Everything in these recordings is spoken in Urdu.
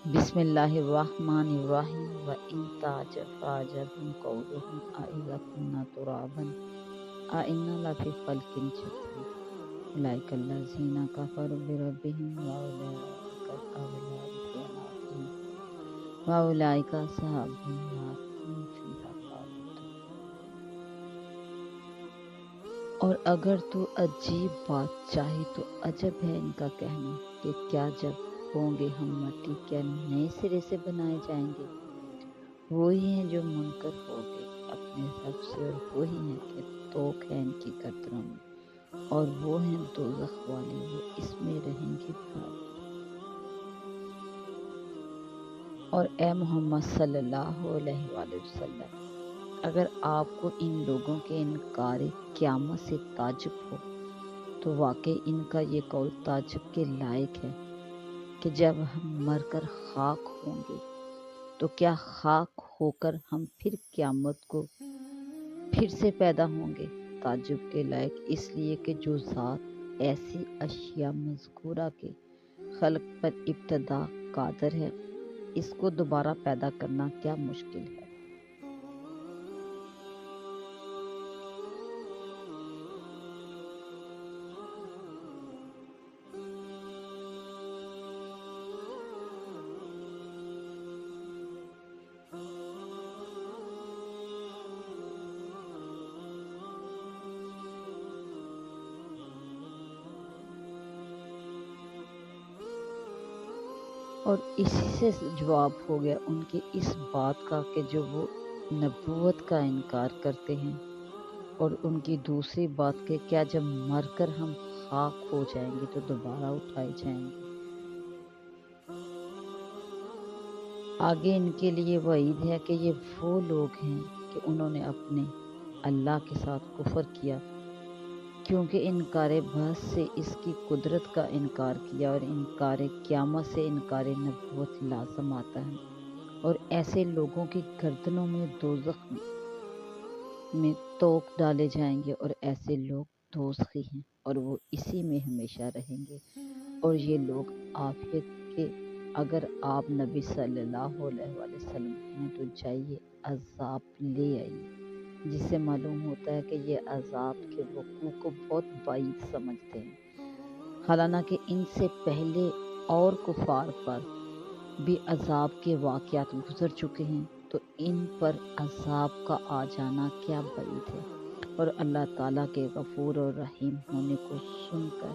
بسم اللہ الرحمن الرحیم وَإِن تَعْجَبْ فَعَجَبٌ قَوْلُهُمْ أَإِذَا كُنَّا تُرَابًا أَإِنَّا لَفِي خَلْقٍ جَدِيدٍ أُولَئِكَ الَّذِينَ كَفَرُوا بِرَبِّهِمْ وَأُولَئِكَ أَصْحَابُ النَّارِ هُمْ فِيهَا خَالِدُونَ۔ اور اگر تو عجیب بات چاہے تو عجب ہے ان کا کہنا کہ کیا جب ہوں گے ہم مٹی کیا نئے سرے سے بنائے جائیں گے۔ وہی ہیں جو منکر ہو گئے اپنے رب سے، اور وہی ہیں کہ توق ہے ان کی گردنوں میں، اور وہ ہیں دوزخ والے، وہ اس میں رہیں گے برابر۔ اور اے محمد صلی اللہ علیہ وآلہ وسلم، اگر آپ کو ان لوگوں کے انکار قیامت سے تعجب ہو تو واقعی ان کا یہ قول تعجب کے لائق ہے کہ جب ہم مر کر خاک ہوں گے تو کیا خاک ہو کر ہم پھر قیامت کو پھر سے پیدا ہوں گے۔ تعجب کے لائق اس لیے کہ جو ذات ایسی اشیاء مذکورہ کے خلق پر ابتدا قادر ہے، اس کو دوبارہ پیدا کرنا کیا مشکل ہے۔ اور اسی سے جواب ہو گیا ان کی اس بات کا کہ جو وہ نبوت کا انکار کرتے ہیں، اور ان کی دوسری بات کہ کیا جب مر کر ہم خاک ہو جائیں گے تو دوبارہ اٹھائے جائیں گے۔ آگے ان کے لیے وعید ہے کہ یہ وہ لوگ ہیں کہ انہوں نے اپنے اللہ کے ساتھ کفر کیا، کیونکہ انکار بعث سے اس کی قدرت کا انکار کیا، اور انکار قیامت سے انکار نبوت لازم آتا ہے، اور ایسے لوگوں کی گردنوں میں دوزخ میں توق ڈالے جائیں گے، اور ایسے لوگ دوزخی ہیں اور وہ اسی میں ہمیشہ رہیں گے۔ اور یہ لوگ عافیت کے اگر آپ نبی صلی اللہ علیہ وآلہ وسلم ہیں تو جائیے عذاب لے آئیے، جس سے معلوم ہوتا ہے کہ یہ عذاب کے وقوع کو بہت بعید سمجھتے ہیں، حالانکہ ان سے پہلے اور کفار پر بھی عذاب کے واقعات گزر چکے ہیں، تو ان پر عذاب کا آ جانا کیا بعید ہے۔ اور اللہ تعالیٰ کے غفور اور رحیم ہونے کو سن کر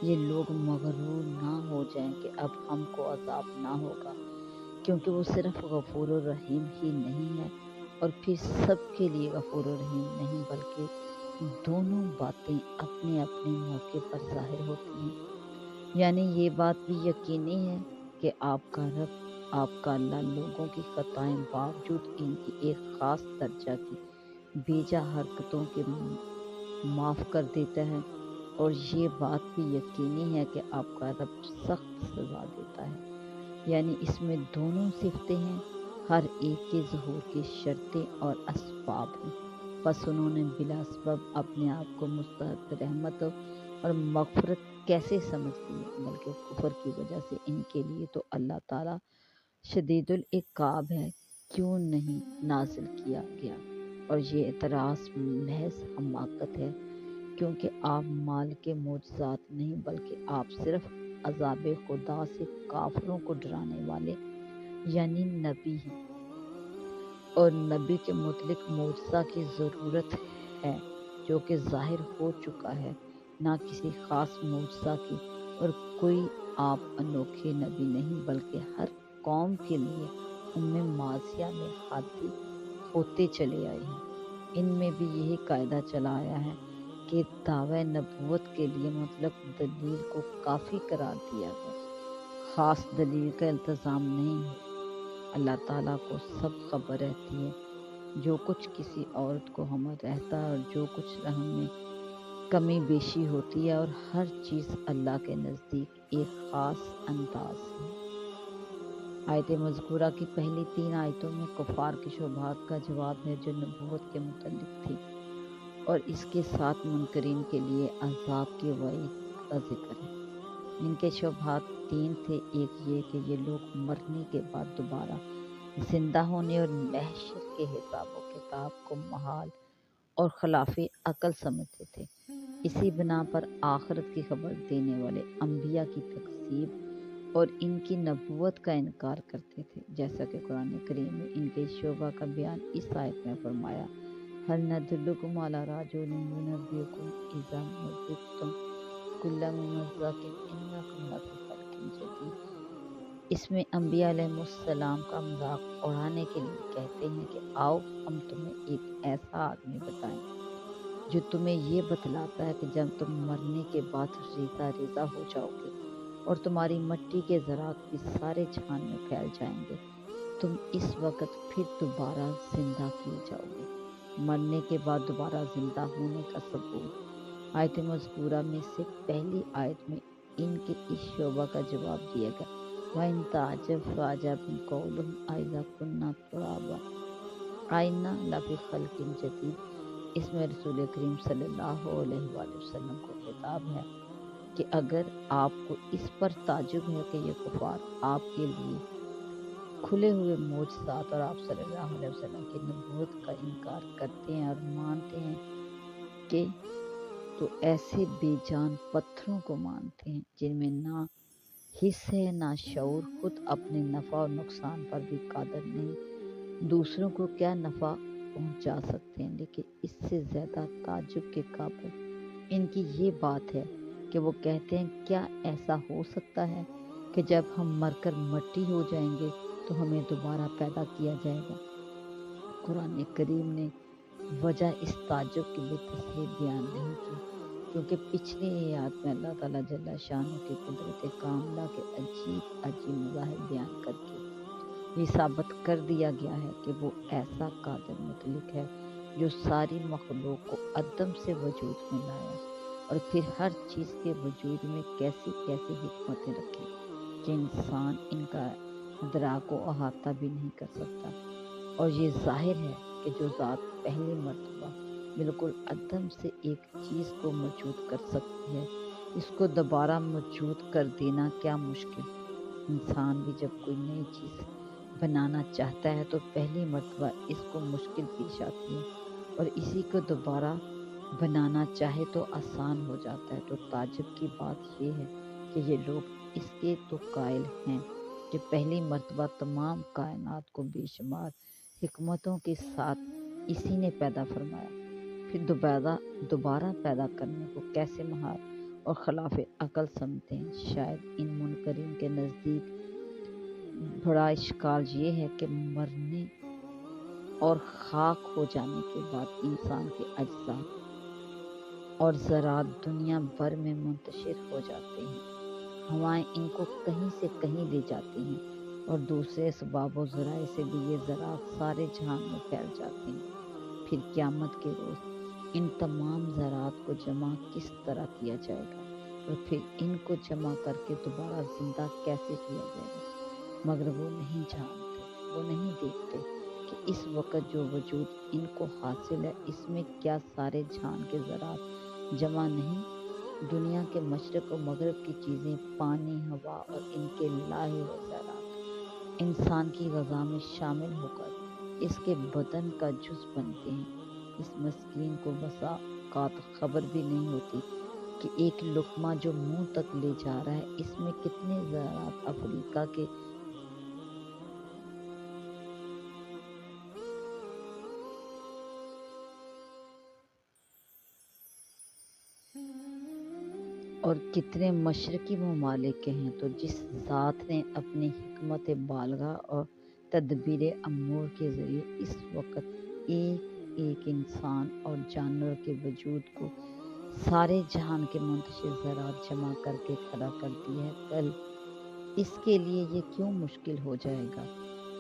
یہ لوگ مغرور نہ ہو جائیں کہ اب ہم کو عذاب نہ ہوگا، کیونکہ وہ صرف غفور و رحیم ہی نہیں ہے اور پھر سب کے لیے غفور و رحیم نہیں، بلکہ دونوں باتیں اپنے اپنے موقع پر ظاہر ہوتی ہیں۔ یعنی یہ بات بھی یقینی ہے کہ آپ کا رب، آپ کا اللہ لوگوں کی خطائیں باوجود ان کی ایک خاص درجہ کی بیجا حرکتوں کے معاف کر دیتا ہے، اور یہ بات بھی یقینی ہے کہ آپ کا رب سخت سزا دیتا ہے۔ یعنی اس میں دونوں صفتیں ہیں، ہر ایک کے ظہور کی شرطیں اور اسباب ہیں، پس انہوں نے بلا سبب اپنے آپ کو مستحق رحمت اور مغفرت کیسے سمجھ لیا، بلکہ کفر کی وجہ سے ان کے لیے تو اللہ تعالیٰ شدید العقاب ہے، کیوں نہیں نازل کیا گیا۔ اور یہ اعتراض محض حماقت ہے، کیونکہ آپ مال کے معجزات نہیں بلکہ آپ صرف عذاب خدا سے کافروں کو ڈرانے والے یعنی نبی ہیں، اور نبی کے متعلق معجزہ کی ضرورت ہے جو کہ ظاہر ہو چکا ہے، نہ کسی خاص معجزہ کی۔ اور کوئی آپ انوکھے نبی نہیں بلکہ ہر قوم کے لیے ماضیہ میں ہادی ہوتے چلے آئے ہیں۔ ان میں بھی یہی قاعدہ چلا آیا ہے کہ دعوی نبوت کے لیے مطلق دلیل کو کافی قرار دیا گیا، خاص دلیل کا التزام نہیں ہے۔ اللہ تعالیٰ کو سب خبر رہتی ہے، جو کچھ کسی عورت کو ہمہ رہتا ہے اور جو کچھ رحم میں کمی بیشی ہوتی ہے، اور ہر چیز اللہ کے نزدیک ایک خاص انداز ہے۔ آیت مذکورہ کی پہلی 3 آیتوں میں کفار کی شبہات کا جواب ہے جو نبوت کے متعلق تھی، اور اس کے ساتھ منکرین کے لیے عذاب کی وعید کا ذکر ہے۔ ان کے شبہات 3 تھے۔ ایک یہ کہ یہ لوگ مرنے کے بعد دوبارہ زندہ ہونے اور محشر کے حساب و کتاب کو محال اور خلاف عقل سمجھتے تھے۔ اسی بنا پر آخرت کی خبر دینے والے انبیاء کی تکذیب اور ان کی نبوت کا انکار کرتے تھے، جیسا کہ قرآن کریم میں ان کے شعبہ کا بیان اس آیت میں فرمایا، هل ندلکم علی رجل ینبئکم اذا مزقتم کل ممزق انکم لفی خلق جدید۔ اس میں انبیاء علیہ السلام کا مذاق اڑانے کے لیے کہتے ہیں کہ آؤ ہم تمہیں ایک ایسا آدمی بتائیں جو تمہیں یہ بتلاتا ہے کہ جب تم مرنے کے بعد ریزہ ریزہ ہو جاؤ گے اور تمہاری مٹی کے ذرات بھی سارے جہان میں پھیل جائیں گے، تم اس وقت پھر دوبارہ زندہ کیے جاؤ گے۔ مرنے کے بعد دوبارہ زندہ ہونے کا ثبوت آیت مذکورہ میں سے پہلی آیت میں ان کے اس شعبہ کا جواب دیا گیا، وَإِن تَعْجَبْ فَعَجَبٌ قَوْلُهُمْ أَإِذَا كُنَّا تُرَابًا أَإِنَّا لَفِي خَلْقٍ جَدِيدٍ۔ اس میں رسول کریم صلی اللہ علیہ وآلہ وسلم کو خطاب ہے کہ اگر آپ کو اس پر تعجب ہے کہ یہ کفار آپ کے لیے کھلے ہوئے معجزات اور آپ صلی اللہ علیہ وسلم کی نبوت کا انکار کرتے ہیں اور مانتے ہیں کہ تو ایسے بے جان پتھروں کو مانتے ہیں جن میں نہ حس ہے نہ شعور، خود اپنے نفع اور نقصان پر بھی قادر نہیں، دوسروں کو کیا نفع پہنچا سکتے ہیں، لیکن اس سے زیادہ تعجب کے قابل ان کی یہ بات ہے کہ وہ کہتے ہیں کیا ایسا ہو سکتا ہے کہ جب ہم مر کر مٹی ہو جائیں گے تو ہمیں دوبارہ پیدا کیا جائے گا۔ قرآن کریم نے وجہ اس تعجب کی بھی تصریح بیان نہیں کی، کیونکہ پچھلی آیات میں اللہ تعالیٰ جل شانہ کی قدرت کاملہ کے عجیب عجیب مظاہر بیان کر کے یہ ثابت کر دیا گیا ہے کہ وہ ایسا قادر مطلق ہے جو ساری مخلوق کو عدم سے وجود میں لایا اور پھر ہر چیز کے وجود میں کیسی کیسی حکمتیں رکھی کہ انسان ان کا ادراک و احاطہ بھی نہیں کر سکتا۔ اور یہ ظاہر ہے کہ جو ذات پہلی مرتبہ بالکل عدم سے ایک چیز کو موجود کر سکتی ہے، اس کو دوبارہ موجود کر دینا کیا مشکل۔ انسان بھی جب کوئی نئی چیز بنانا چاہتا ہے تو پہلی مرتبہ اس کو مشکل پیش آتی ہے، اور اسی کو دوبارہ بنانا چاہے تو آسان ہو جاتا ہے۔ تو تعجب کی بات یہ ہے کہ یہ لوگ اس کے تو قائل ہیں کہ پہلی مرتبہ تمام کائنات کو بے شمار حکمتوں کے ساتھ اسی نے پیدا فرمایا، پھر دوبارہ پیدا کرنے کو کیسے محال اور خلاف عقل سمجھتے ہیں۔ شاید ان منکرین کے نزدیک بڑا اشکال یہ ہے کہ مرنے اور خاک ہو جانے کے بعد انسان کے اجزاء اور ذرات دنیا بھر میں منتشر ہو جاتے ہیں، ہوائیں ان کو کہیں سے کہیں لے جاتی ہیں اور دوسرے اسباب و ذرائع سے بھی یہ ذرات سارے جہان میں پھیل جاتے ہیں۔ پھر قیامت کے روز ان تمام ذرات کو جمع کس طرح کیا جائے گا اور پھر ان کو جمع کر کے دوبارہ زندہ کیسے کیا جائے گا، مگر وہ نہیں جانتے، وہ نہیں دیکھتے کہ اس وقت جو وجود ان کو حاصل ہے اس میں کیا سارے جہان کے ذرات جمع نہیں، دنیا کے مشرق و مغرب کی چیزیں، پانی، ہوا اور ان کے لاہے ہوئے ذرات انسان کی غذا میں شامل ہو کر اس کے بدن کا جز بنتے ہیں۔ اس مسکین کو بسا اوقات خبر بھی نہیں ہوتی کہ ایک لقمہ جو منہ تک لے جا رہا ہے اس میں کتنے ذرات افریقہ کے اور کتنے مشرقی ممالک کے ہیں۔ تو جس ذات نے اپنی حکمت بالغہ اور تدبیر امور کے ذریعے اس وقت ایک ایک انسان اور جانور کے وجود کو سارے جہان کے منتشر ذرات جمع کر کے کھڑا کر دیا ہے، کل اس کے لیے یہ کیوں مشکل ہو جائے گا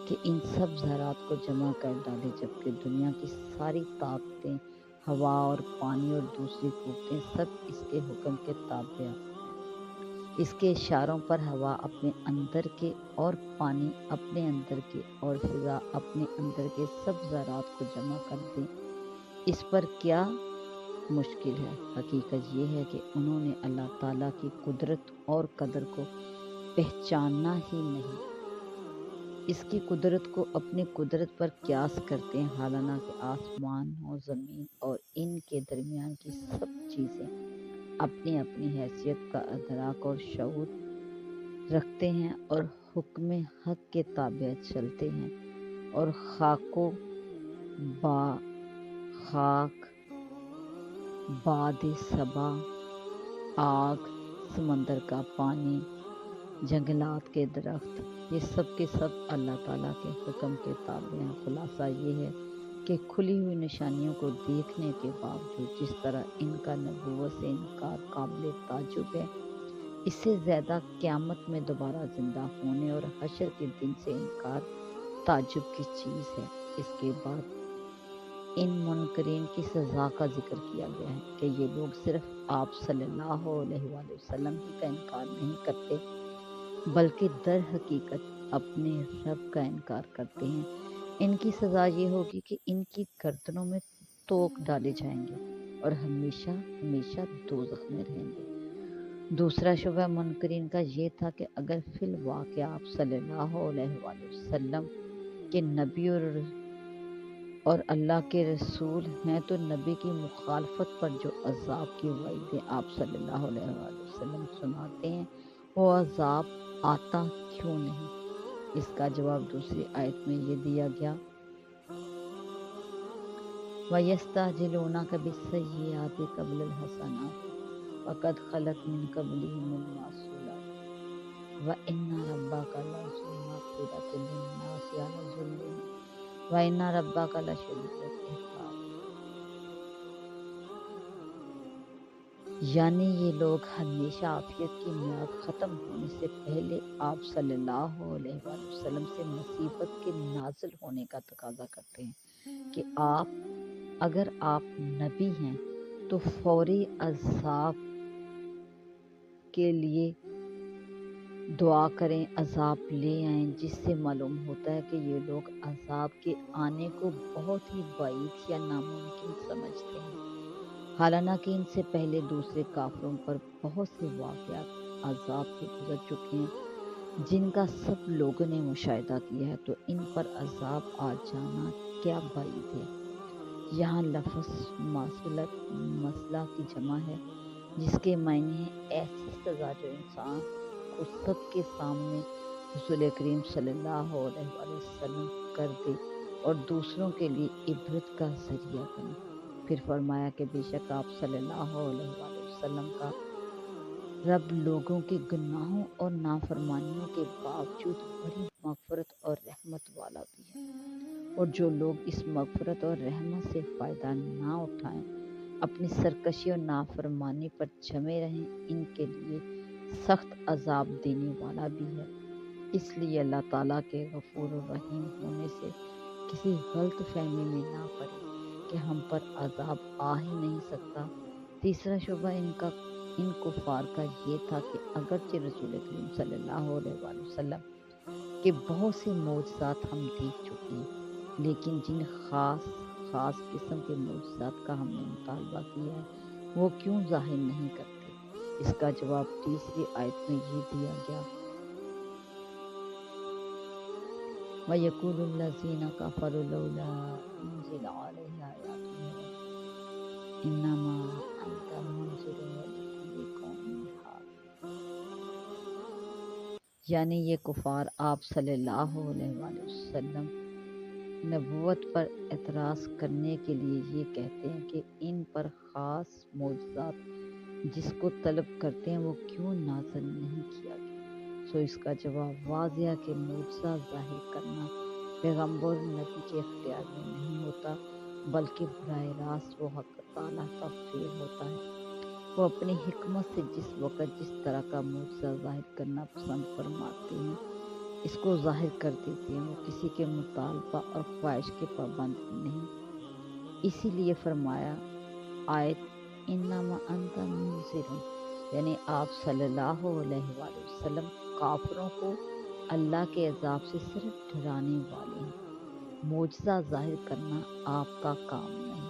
کہ ان سب ذرات کو جمع کر ڈالے، جبکہ دنیا کی ساری طاقتیں، ہوا اور پانی اور دوسری قوتیں سب اس کے حکم کے تابع، اس کے اشاروں پر ہوا اپنے اندر کے اور پانی اپنے اندر کے اور فضا اپنے اندر کے سب ذرات کو جمع کر دیں، اس پر کیا مشکل ہے۔ حقیقت یہ ہے کہ انہوں نے اللہ تعالیٰ کی قدرت اور قدر کو پہچاننا ہی نہیں، اس کی قدرت کو اپنی قدرت پر قیاس کرتے ہیں، حالانکہ آسمان و زمین اور ان کے درمیان کی سب چیزیں اپنی اپنی حیثیت کا ادراک اور شعور رکھتے ہیں اور حکم حق کے تابع چلتے ہیں، اور خاک و خاک، باد صبا، آگ، سمندر کا پانی، جنگلات کے درخت، یہ سب کے سب اللہ تعالیٰ کے حکم کے تابع ہیں۔ خلاصہ یہ ہے کہ کھلی ہوئی نشانیوں کو دیکھنے کے باوجود جس طرح ان کا نبوت سے انکار قابل تعجب ہے، اس سے زیادہ قیامت میں دوبارہ زندہ ہونے اور حشر کے دن سے انکار تعجب کی چیز ہے۔ اس کے بعد ان منکرین کی سزا کا ذکر کیا گیا ہے کہ یہ لوگ صرف آپ صلی اللہ علیہ وآلہ وسلم ہی کا انکار نہیں کرتے بلکہ در حقیقت اپنے رب کا انکار کرتے ہیں۔ ان کی سزا یہ ہوگی کہ ان کی گردنوں میں توق ڈالے جائیں گے اور ہمیشہ ہمیشہ دوزخ میں رہیں گے۔ دوسرا شبہ منکرین کا یہ تھا کہ اگر فی الواقع آپ صلی اللہ علیہ وآلہ وسلم کے نبی اور اللہ کے رسول ہیں تو نبی کی مخالفت پر جو عذاب کی وعیدیں آپ صلی اللہ علیہ وآلہ وسلم سناتے ہیں وہ عذاب آتا کیوں نہیں؟ اس کا جواب دوسری آیت میں یہ دیا گیا، وَيَسْتَعْجِلُونَكَ بِالسَّيِّئَاتِ قَبْلَ الْحَسَنَاتِ وَقَدْ خَلَتْ مِن قَبْلِهِمُ الْمَثُلَاتُ وَإِنَّ رَبَّكَ لَذُو مَغْفِرَةٍ لِلنَّاسِ عَلَى ظُلْمِهِمْ وَإِنَّ رَبَّكَ لَشَدِيدُ الْعِقَابِ۔ یعنی یہ لوگ ہمیشہ عافیت کی میعاد ختم ہونے سے پہلے آپ صلی اللہ علیہ وآلہ وسلم سے مصیبت کے نازل ہونے کا تقاضا کرتے ہیں کہ اگر آپ نبی ہیں تو فوری عذاب کے لیے دعا کریں، عذاب لے آئیں، جس سے معلوم ہوتا ہے کہ یہ لوگ عذاب کے آنے کو بہت ہی بعید یا ناممکن سمجھتے ہیں، حالانکہ ان سے پہلے دوسرے کافروں پر بہت سے واقعات عذاب کے گزر چکے ہیں جن کا سب لوگوں نے مشاہدہ کیا ہے، تو ان پر عذاب آ جانا کیا بعید ہے۔ یہاں لفظ مسئلہ کی جمع ہے جس کے معنی ہے ایسی سزا جو انسان کو سب کے سامنے رسول کریم صلی اللہ علیہ وآلہ وسلم کر دے اور دوسروں کے لیے عبرت کا ذریعہ بنے۔ پھر فرمایا کہ بے شک آپ صلی اللہ علیہ وآلہ وسلم کا رب لوگوں کے گناہوں اور نافرمانیوں کے باوجود بڑی مغفرت اور رحمت والا بھی ہے، اور جو لوگ اس مغفرت اور رحمت سے فائدہ نہ اٹھائیں، اپنی سرکشی اور نافرمانی پر جمے رہیں، ان کے لیے سخت عذاب دینے والا بھی ہے۔ اس لیے اللہ تعالیٰ کے غفور و رحیم ہونے سے کسی غلط فہمی میں نہ پڑے کہ ہم پر عذاب آ ہی نہیں سکتا۔ تیسرا شبہ ان کفار کا یہ تھا کہ اگرچہ رسول کریم صلی اللہ علیہ وآلہ وسلم کے بہت سے معجزات ہم دیکھ چکے ہیں، لیکن جن خاص قسم کے معجزات کا ہم نے مطالبہ کیا ہے وہ کیوں ظاہر نہیں کرتے؟ اس کا جواب تیسری آیت میں یہ دیا گیا، وَيَقُولُ الَّذِينَ كَفَرُوا لَوْلَا أُنزِلَ عَلَيْهِ آيَاتٌ مِّن رَّبِّهِ إِنَّمَا أَنتَ مُنذِرٌ وَلِكُلِّ قَوْمٍ حَادٍ۔ یعنی یہ کفار آپ صلی اللہ علیہ وآلہ وسلم نبوت پر اعتراض کرنے کے لیے یہ کہتے ہیں کہ ان پر خاص معجزات جس کو طلب کرتے ہیں وہ کیوں نازل نہیں کیا گیا۔ سو اس کا جواب واضح ہے کہ معجزہ ظاہر کرنا پیغمبر نبی کے اختیار میں نہیں ہوتا، بلکہ براہ راست وہ حق تعالیٰ کا فعل ہوتا ہے۔ وہ اپنی حکمت سے جس وقت جس طرح کا معجزہ ظاہر کرنا پسند فرماتے ہیں اس کو ظاہر کر دیتے ہیں، وہ کسی کے مطالبہ اور خواہش کے پابند نہیں۔ اسی لیے فرمایا آیت انما انت منذر، یعنی آپ صلی اللہ علیہ وآلہ وسلم کافروں کو اللہ کے عذاب سے صرف ڈرانے والے ہیں، معجزہ ظاہر کرنا آپ کا کام نہیں۔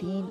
3